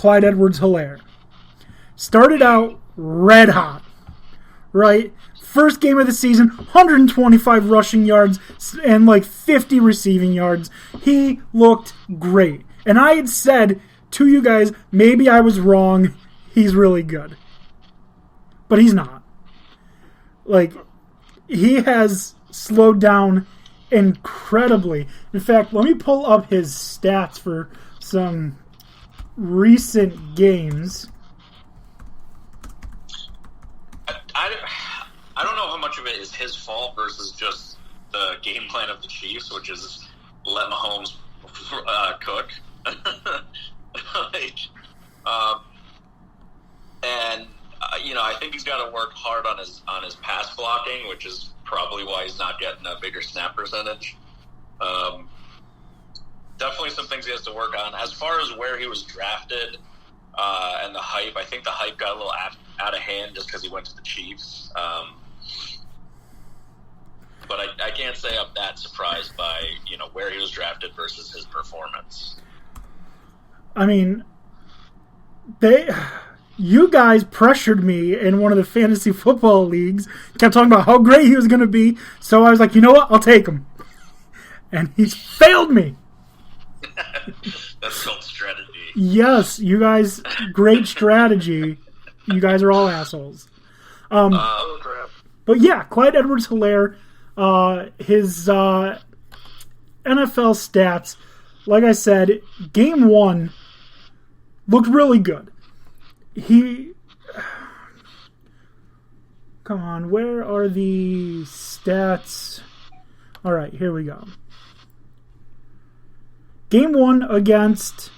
Clyde Edwards-Helaire. Started out red hot, right? First game of the season, 125 rushing yards and like 50 receiving yards. He looked great. And I had said to you guys, maybe I was wrong. He's really good. But he's not. Like, he has slowed down incredibly. In fact, let me pull up his stats for some recent games. I don't know how much of it is his fault versus just the game plan of the Chiefs, which is let Mahomes cook. I think he's got to work hard on his pass blocking, which is probably why he's not getting a bigger snap percentage. Definitely some things he has to work on. As far as where he was drafted and the hype, I think the hype got a little out of hand just because he went to the Chiefs. But I can't say I'm that surprised by where he was drafted versus his performance. I mean, you guys pressured me in one of the fantasy football leagues, kept talking about how great he was going to be, so I was like, you know what, I'll take him. And he's failed me. That's called strategy. Yes, you guys, great strategy. You guys are all assholes. Crap. But yeah, Clyde Edwards-Helaire, his NFL stats, like I said, game one looked really good. Come on, where are the stats? All right, here we go. Game one against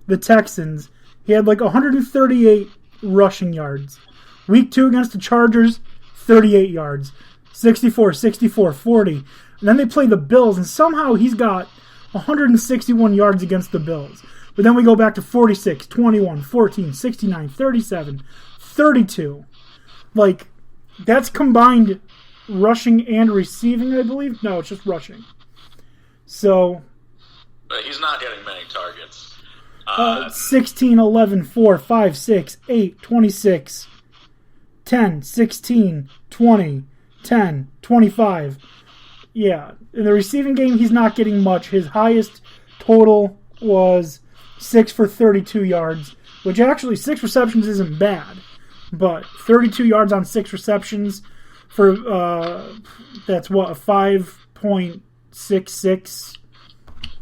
the Texans, he had like 138 rushing yards. Week two against the Chargers, 38 yards. 64, 64, 40. And then they play the Bills, and somehow he's got 161 yards against the Bills. But then we go back to 46, 21, 14, 69, 37, 32. Like, that's combined rushing and receiving, I believe. No, it's just rushing. So... But he's not getting many targets. 16, 11, 4, 5, 6, 8, 26, 10, 16, 20, 10, 25. Yeah, in the receiving game, he's not getting much. His highest total was 6 for 32 yards, which actually 6 receptions isn't bad. But 32 yards on 6 receptions for, that's what, a 5.66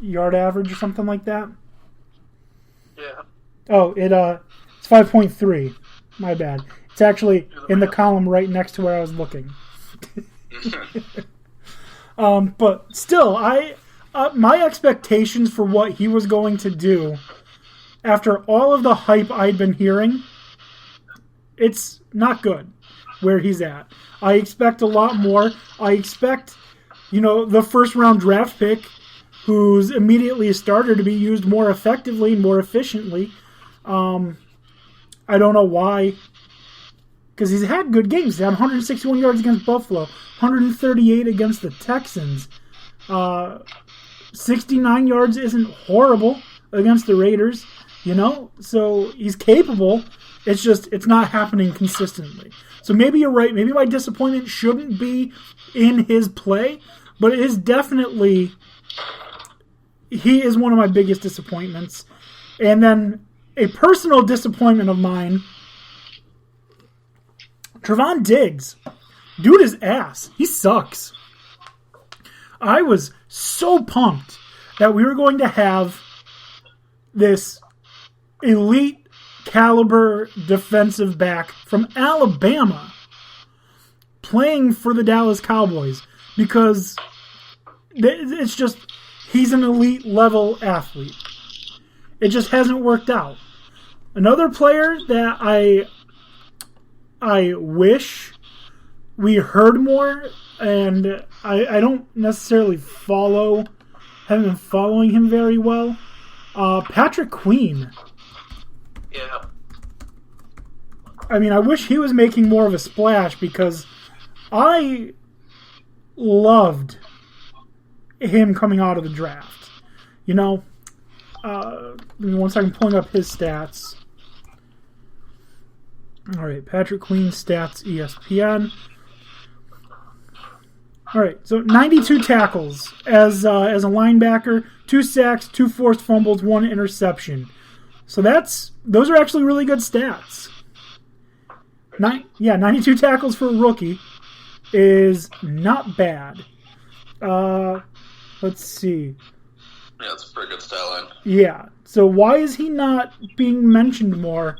yard average or something like that? Yeah. Oh, it's 5.3. My bad. It's actually in the column right next to where I was looking. But still, my expectations for what he was going to do after all of the hype I'd been hearing, it's not good where he's at. I expect a lot more. I expect, the first round draft pick who's immediately a starter to be used more effectively and more efficiently. I don't know why. Because he's had good games. He had 161 yards against Buffalo, 138 against the Texans. 69 yards isn't horrible against the Raiders, So he's capable. It's just, it's not happening consistently. So maybe you're right. Maybe my disappointment shouldn't be in his play, but it is definitely... He is one of my biggest disappointments. And then a personal disappointment of mine, Trevon Diggs. Dude is ass. He sucks. I was so pumped that we were going to have this elite caliber defensive back from Alabama playing for the Dallas Cowboys because it's just... He's an elite level athlete. It just hasn't worked out. Another player that I wish we heard more, and I don't necessarily haven't been following him very well. Patrick Queen. Yeah. I mean, I wish he was making more of a splash because I loved him coming out of the draft. Give me 1 second, pulling up his stats. All right, Patrick Queen stats, ESPN. All right, so 92 tackles as a linebacker, 2 sacks, 2 forced fumbles, 1 interception. So those are actually really good stats. 92 tackles for a rookie is not bad. Let's see. Yeah, it's a pretty good stat line. Yeah. So why is he not being mentioned more?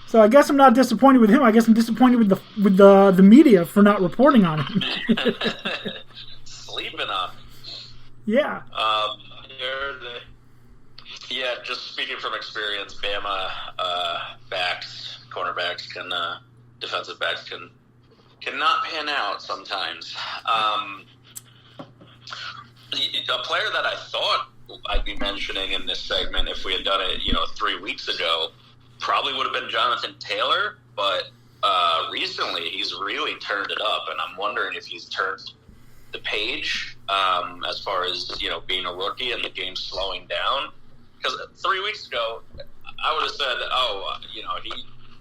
So I guess I'm not disappointed with him. I guess I'm disappointed with the media for not reporting on him. Sleeping on him. Yeah. Yeah, just speaking from experience, Bama cornerbacks defensive backs cannot pan out sometimes. A player that I thought I'd be mentioning in this segment if we had done it, 3 weeks ago, probably would have been Jonathan Taylor, but recently he's really turned it up, and I'm wondering if he's turned the page as far as being a rookie and the game slowing down. Because 3 weeks ago, I would have said,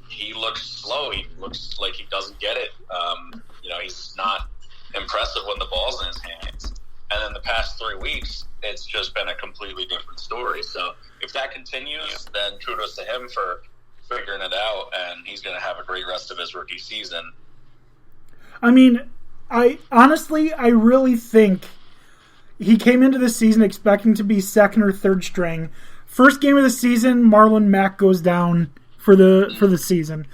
he looks slow. He looks like he doesn't get it. He's not impressive when the ball's in his hands. And then the past 3 weeks, it's just been a completely different story. So if that continues, then kudos to him for figuring it out, and he's going to have a great rest of his rookie season. I mean, I really think he came into the season expecting to be second or third string. First game of the season, Marlon Mack goes down for the season.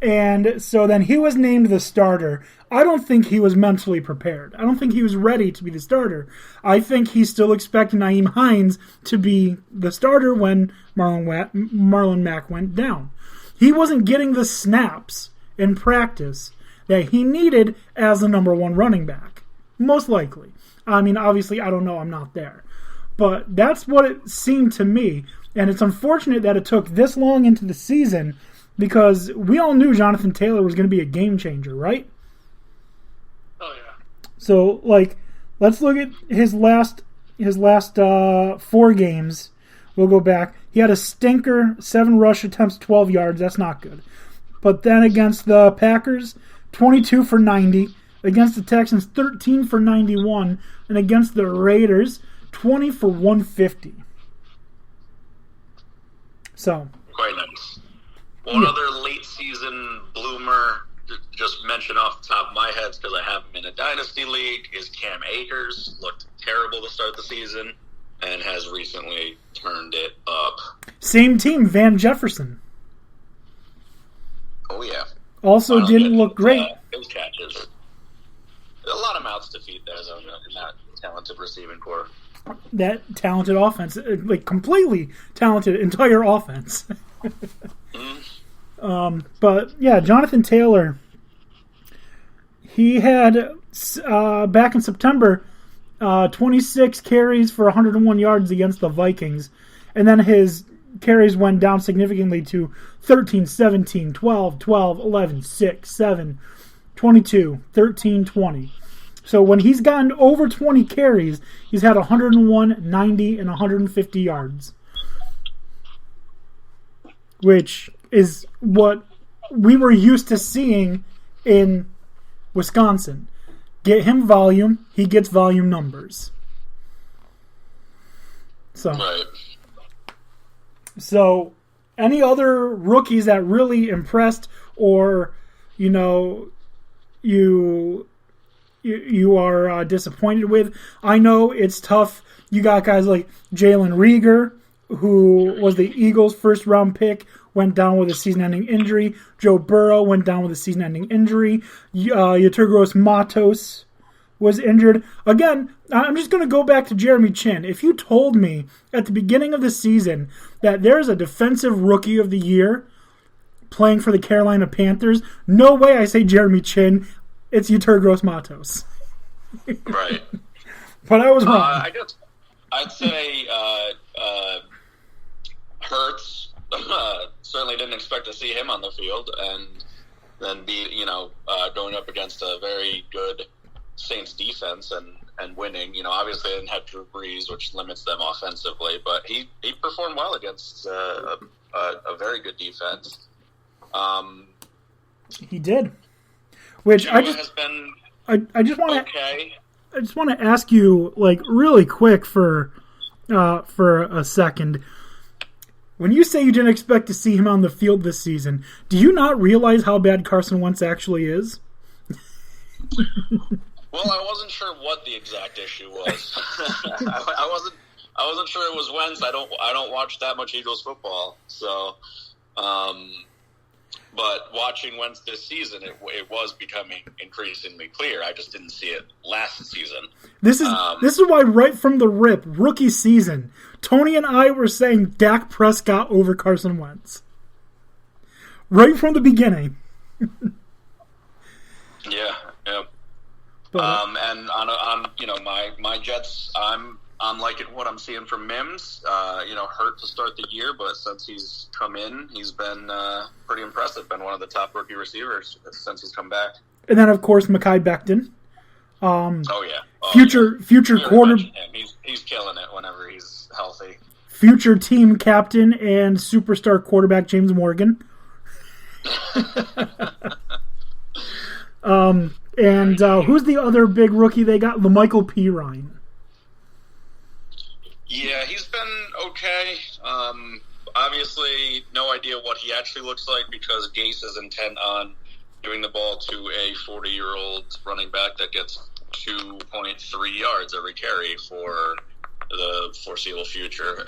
And so then he was named the starter. I don't think he was mentally prepared. I don't think he was ready to be the starter. I think he's still expecting Nyheim Hines to be the starter when Marlon Mack went down. He wasn't getting the snaps in practice that he needed as the number 1 running back. Most likely. I mean, obviously, I don't know. I'm not there. But that's what it seemed to me. And it's unfortunate that it took this long into the season because we all knew Jonathan Taylor was going to be a game changer, right? Oh, yeah. So, let's look at his last 4 games. We'll go back. He had a stinker, 7 rush attempts, 12 yards. That's not good. But then against the Packers, 22 for 90. Against the Texans, 13 for 91. And against the Raiders, 20 for 150. So. Quite nice. One other late season bloomer, just mention off the top of my head because I have him in a dynasty league, is Cam Akers. Looked terrible to start the season and has recently turned it up. Same team, Van Jefferson. Oh, yeah. Also didn't look great. Those catches. A lot of mouths to feed there, though, in that talented receiving core. That talented offense, completely talented entire offense. But yeah, Jonathan Taylor, he had back in September 26 carries for 101 yards against the Vikings, and then his carries went down significantly to 13, 17, 12, 12, 11, 6, 7, 22, 13, 20. So when he's gotten over 20 carries, he's had 101, 90, and 150 yards. Which is what we were used to seeing in Wisconsin. Get him volume, he gets volume numbers. So any other rookies that really impressed or, you are disappointed with? I know it's tough. You got guys like Jalen Reagor, who was the Eagles' first-round pick, went down with a season-ending injury. Joe Burrow went down with a season-ending injury. Yeturgos Matos was injured. Again, I'm just going to go back to Jeremy Chinn. If you told me at the beginning of the season that there's a defensive rookie of the year playing for the Carolina Panthers, no way I say Jeremy Chinn. It's Yeturgos Matos. Right. But I was wrong. I guess I'd say Hurts. Certainly didn't expect to see him on the field, and then be going up against a very good Saints defense and and winning. Obviously they didn't have Drew Brees, which limits them offensively, but he performed well against a very good defense. He did. Which Tua has been I just want to okay. I just want to ask you, like, really quick for a second. When you say you didn't expect to see him on the field this season, do you not realize how bad Carson Wentz actually is? Well, I wasn't sure what the exact issue was. I wasn't sure it was Wentz. I don't watch that much Eagles football, so. But watching Wentz this season, it was becoming increasingly clear. I just didn't see it last season. This is why right from the rip, rookie season, Tony and I were saying Dak Prescott over Carson Wentz. Right from the beginning. Yeah. But, and on my Jets, I'm liking what I'm seeing from Mims. Hurt to start the year, but since he's come in, he's been pretty impressive. Been one of the top rookie receivers since he's come back. And then, of course, Mekhi Becton. Future quarter. He's killing it whenever he's healthy. Future team captain and superstar quarterback James Morgan. And who's the other big rookie they got? LaMichael Pirine. Yeah, he's been okay. Obviously, no idea what he actually looks like because Gase is intent on giving the ball to a 40-year-old running back that gets 2.3 yards every carry for the foreseeable future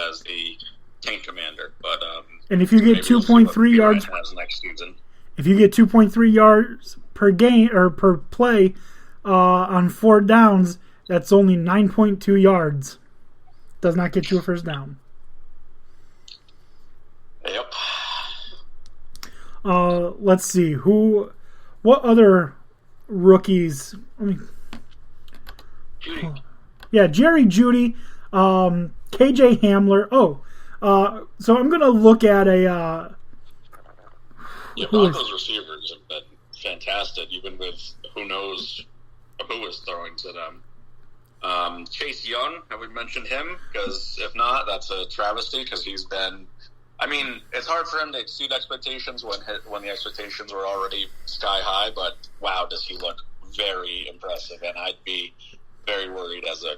as the tank commander. But and if you get 2.3 yards next season, if you get 2.3 yards per game or per play on 4 downs, that's only 9.2 yards. Does not get you a first down. Yep. Let's see what other rookies? Judy. Yeah, Jerry Jeudy, KJ Hamler. So I'm gonna look at a. Broncos receivers have been fantastic, even with who knows who is throwing to them. Chase Young, have we mentioned him? Because if not, that's a travesty because he's been... I mean, it's hard for him to exceed expectations when the expectations were already sky high, but wow, does he look very impressive. And I'd be very worried as a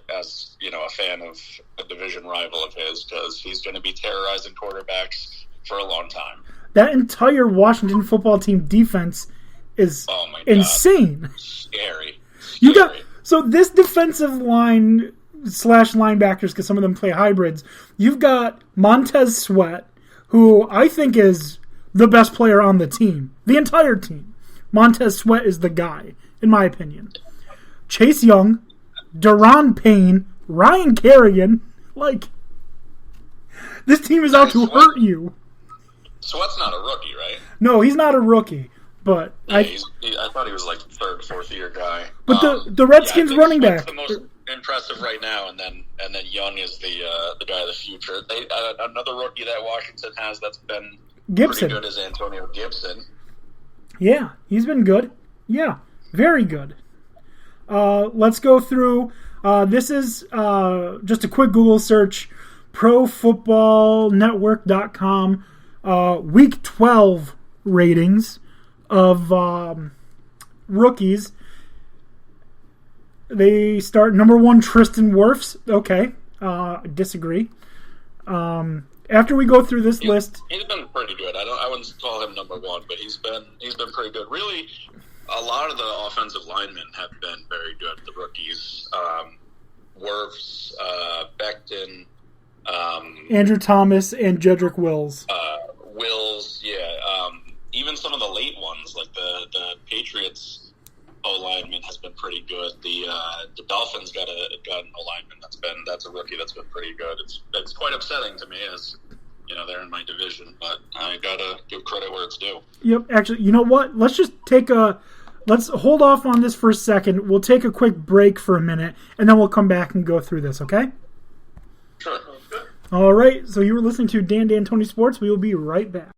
fan of a division rival of his because he's going to be terrorizing quarterbacks for a long time. That entire Washington football team defense is insane. Scary. So this defensive line / linebackers, because some of them play hybrids, you've got Montez Sweat, who I think is the best player on the team. The entire team. Montez Sweat is the guy, in my opinion. Chase Young, Daron Payne, Ryan Kerrigan. This team is out to hurt you. Sweat's not a rookie, right? No, he's not a rookie. But I thought he was like third, fourth-year guy. But the Redskins running back, the most impressive right now, and then Young is the guy of the future. Another rookie that Washington has that's been Gibson. pretty good is Antonio Gibson. Yeah, he's been good. Yeah, very good. Let's go through. This is just a quick Google search. ProFootballNetwork.com. Week 12 ratings of rookies. They start number 1, Tristan Wirfs. Okay, disagree. After we go through this list, he's been pretty good. I wouldn't call him number 1, but he's been pretty good. Really, a lot of the offensive linemen have been very good. The rookies, Wirfs, Becton, Andrew Thomas, and Jedrick Wills. Wills, yeah. Even some of the late ones, like the Patriots O-lineman has been pretty good. The Dolphins got an O-lineman that's a rookie that's been pretty good. It's quite upsetting to me as they're in my division, but I gotta give credit where it's due. Yep. Actually, you know what? Let's hold off on this for a second. We'll take a quick break for a minute, and then we'll come back and go through this. Okay? Sure. All right. So you were listening to Dan D'Antoni Sports. We will be right back.